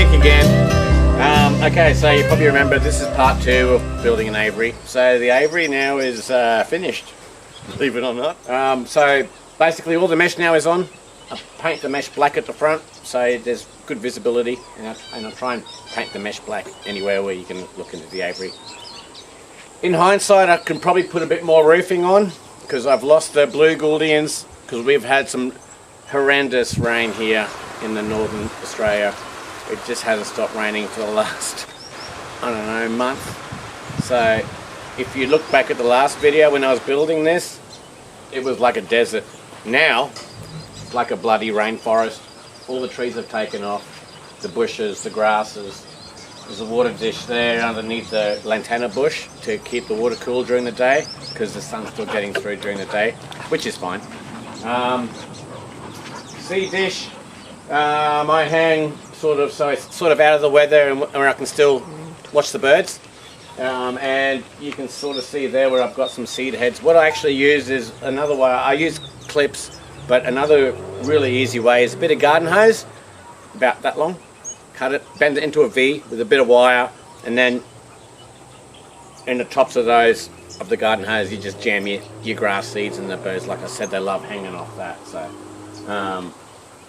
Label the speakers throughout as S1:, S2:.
S1: Mick again. Okay, so you probably remember this is part 2 of building an aviary. So the aviary now is finished, believe it or not. So basically all the mesh now is on. I paint the mesh black at the front so there's good visibility, and I'll try and paint the mesh black anywhere where you can look into the aviary. In hindsight, I can probably put a bit more roofing on because I've lost the blue Gouldians because we've had some horrendous rain here in the northern Australia. It just hasn't stopped raining for the last, I don't know, month. So if you look back at the last video when I was building this, it was like a desert. Now it's like a bloody rainforest. All the trees have taken off, the bushes, the grasses. There's a water dish there underneath the lantana bush to keep the water cool during the day because the sun's still getting through during the day, which is fine. Seed dish, I hang sort of so it's sort of out of the weather and where I can still watch the birds. And you can sort of see there where I've got some seed heads. What I actually use is another way. I use clips, but another really easy way is a bit of garden hose, about that long. Cut it, bend it into a V with a bit of wire, and then in the tops of those of the garden hose you just jam your grass seeds, and the birds, like I said, they love hanging off that. So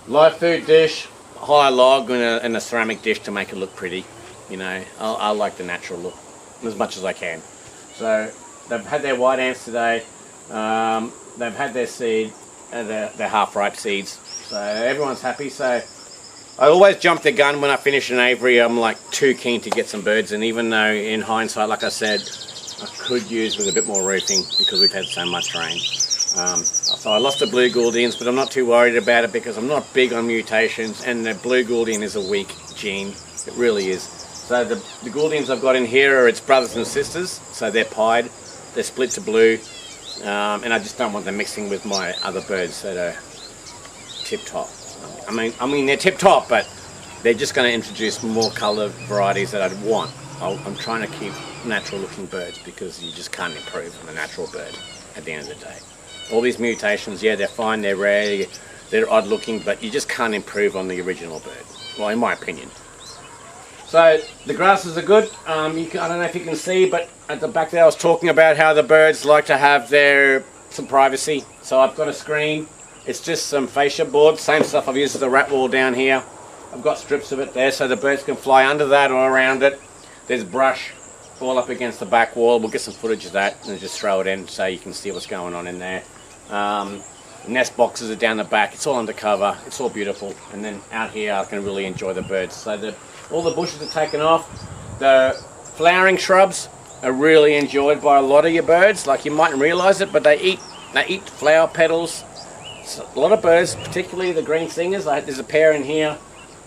S1: live food dish, high log and a ceramic dish to make it look pretty. You know, I like the natural look as much as I can. So they've had their white ants today, they've had their seed, and their half-ripe seeds, so everyone's happy. So I always jump the gun when I finish an aviary. I'm like too keen to get some birds in, even though in hindsight, like I said, I could use with a bit more roofing because we've had so much rain. So I lost the blue Gouldians, but I'm not too worried about it because I'm not big on mutations, and the blue Gouldian is a weak gene. It really is. So the Gouldians I've got in here are its brothers and sisters, so they're pied, they're split to blue, and I just don't want them mixing with my other birds that are tip-top. I mean they're tip-top, but they're just going to introduce more colour varieties that I'd want. I'm trying to keep natural-looking birds because you just can't improve on a natural bird at the end of the day. All these mutations, yeah, they're fine, they're rare, they're odd-looking, but you just can't improve on the original bird. Well, in my opinion. So the grasses are good. I don't know if you can see, but at the back there I was talking about how the birds like to have some privacy. So I've got a screen. It's just some fascia board, same stuff I've used as the rat wall down here. I've got strips of it there so the birds can fly under that or around it. There's brush all up against the back wall. We'll get some footage of that and just throw it in so you can see what's going on in there. Nest boxes are down the back. It's all undercover. It's all beautiful. And then out here I can really enjoy the birds. So all the bushes are taken off. The flowering shrubs are really enjoyed by a lot of your birds. Like, you mightn't realise it, but they eat flower petals. So a lot of birds, particularly the green singers, there's a pair in here,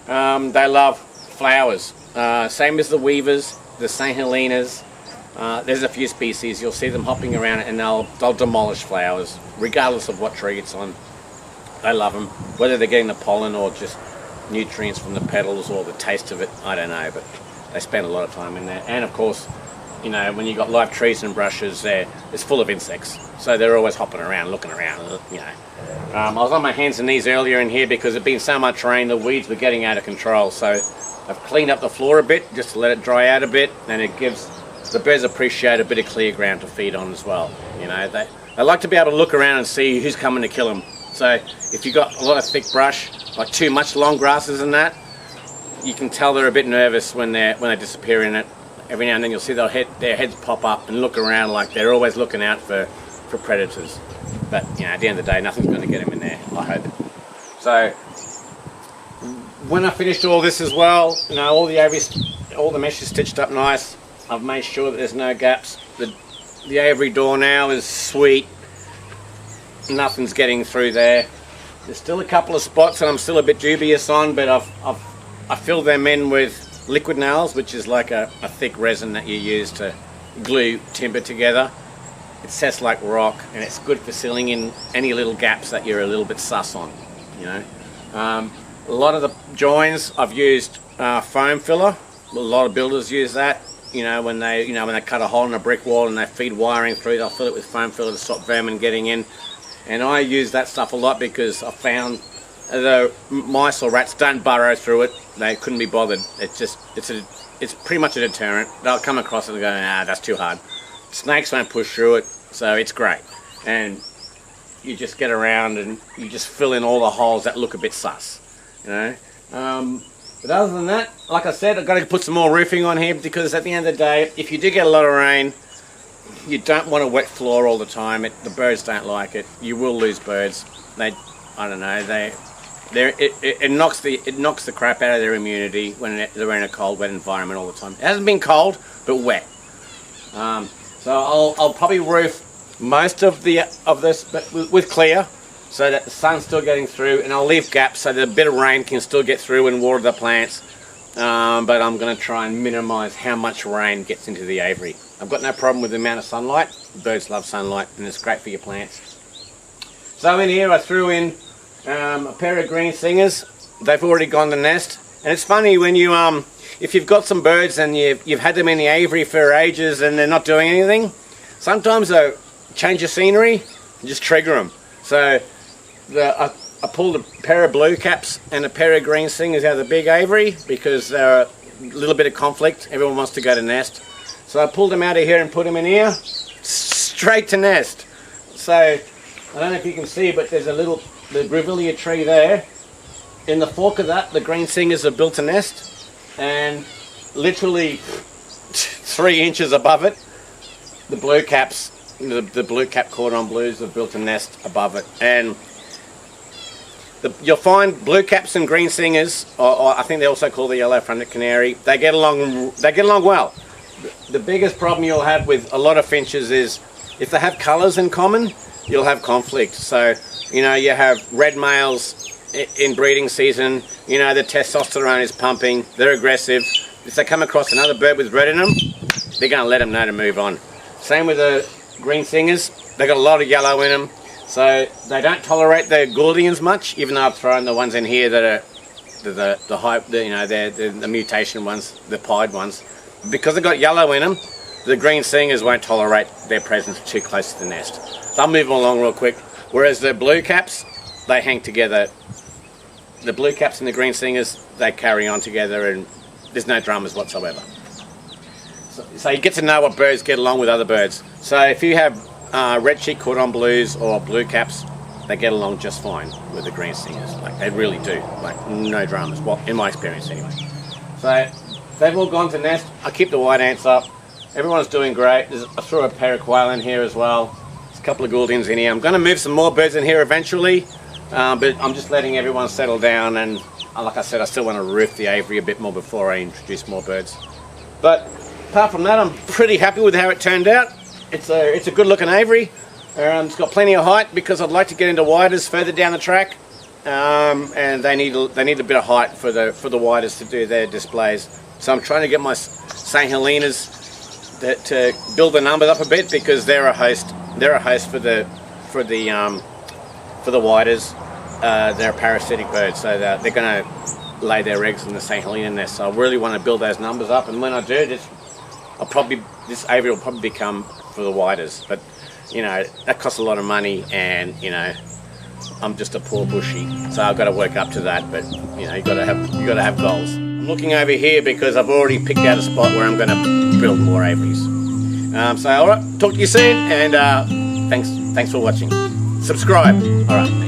S1: they love flowers. Same as the weavers, the St. Helenas. There's a few species, you'll see them hopping around and they'll demolish flowers, regardless of what tree it's on. They love them, whether they're getting the pollen or just nutrients from the petals or the taste of it, I don't know, but they spend a lot of time in there. And of course, you know, when you've got live trees and brushes there, it's full of insects, so they're always hopping around, looking around, you know. I was on my hands and knees earlier in here because there'd been so much rain, the weeds were getting out of control, so I've cleaned up the floor a bit just to let it dry out a bit, and it gives the birds appreciate a bit of clear ground to feed on as well. You know, they like to be able to look around and see who's coming to kill them. So if you've got a lot of thick brush, like too much long grasses and that, you can tell they're a bit nervous when they disappear in it. Every now and then you'll see their heads pop up and look around like they're always looking out for predators. But you know, at the end of the day, nothing's going to get them in there, I hope. So when I finished all this as well, you know, all the mesh is stitched up nice. I've made sure that there's no gaps. The aviary door now is sweet. Nothing's getting through there. There's still a couple of spots that I'm still a bit dubious on, but I filled them in with liquid nails, which is like a thick resin that you use to glue timber together. It sets like rock, and it's good for sealing in any little gaps that you're a little bit sus on, you know. A lot of the joins I've used foam filler. A lot of builders use that. You know, when they cut a hole in a brick wall and they feed wiring through, they'll fill it with foam filler to stop vermin getting in. And I use that stuff a lot because I found the mice or rats don't burrow through it. They couldn't be bothered. It's pretty much a deterrent. They'll come across it and go, nah, that's too hard. Snakes won't push through it, so it's great. And you just get around and you just fill in all the holes that look a bit sus, you know. But other than that, like I said, I've got to put some more roofing on here, because at the end of the day, if you do get a lot of rain, you don't want a wet floor all the time. The birds don't like it. You will lose birds. I don't know. It knocks the crap out of their immunity when they're in a cold, wet environment all the time. It hasn't been cold, but wet. So I'll probably roof most of this, but with clear, so that the sun's still getting through, and I'll leave gaps so that a bit of rain can still get through and water the plants. But I'm going to try and minimise how much rain gets into the aviary. I've got no problem with the amount of sunlight. Birds love sunlight, and it's great for your plants. So in here I threw in a pair of green singers. They've already gone to nest, and it's funny when you if you've got some birds and you've had them in the aviary for ages and they're not doing anything, sometimes a change of scenery and just trigger them. So I pulled a pair of blue caps and a pair of green singers out of the big aviary, because they're a little bit of conflict. Everyone wants to go to nest. So I pulled them out of here and put them in here, straight to nest. So I don't know if you can see, but there's the grevillea tree there. In the fork of that, the green singers have built a nest, and literally 3 inches above it, the blue caps, the blue cap cordon blues have built a nest above it. And you'll find blue caps and green singers, or I think they also call the yellow-fronted canary, they get along well. The biggest problem you'll have with a lot of finches is if they have colours in common, you'll have conflict. So, you know, you have red males in breeding season, you know, the testosterone is pumping, they're aggressive. If they come across another bird with red in them, they're going to let them know to move on. Same with the green singers, they've got a lot of yellow in them, so they don't tolerate the Gordians much, even though I've thrown the ones in here that are the mutation ones, the pied ones. Because they've got yellow in them, the green singers won't tolerate their presence too close to the nest. They'll move them along real quick, whereas the blue caps, they hang together. The blue caps and the green singers, they carry on together, and there's no dramas whatsoever. So you get to know what birds get along with other birds. So if you have red cheek cordon blues or blue caps, they get along just fine with the green singers. Like, they really do. Like, no dramas. Well, in my experience anyway. So they've all gone to nest. I keep the white ants up. Everyone's doing great. I threw a pair of quail in here as well. There's a couple of Gordians in here. I'm going to move some more birds in here eventually, but I'm just letting everyone settle down. And like I said, I still want to roof the aviary a bit more before I introduce more birds. But apart from that, I'm pretty happy with how it turned out. It's a good looking aviary. It's got plenty of height, because I'd like to get into whiters further down the track, and they need a bit of height for the whiters to do their displays. So I'm trying to get my St. Helenas to build the numbers up a bit, because they're a host. They're a host for the whiters. They're a parasitic bird, so they're going to lay their eggs in the St. Helena nest. So I really want to build those numbers up, and when I do, this aviary will probably become for the whiters. But you know, that costs a lot of money, and you know, I'm just a poor bushy, so I've got to work up to that. But you know, you got to have goals. I'm looking over here because I've already picked out a spot where I'm going to build more aviaries. So all right, talk to you soon, and thanks for watching. Subscribe. All right.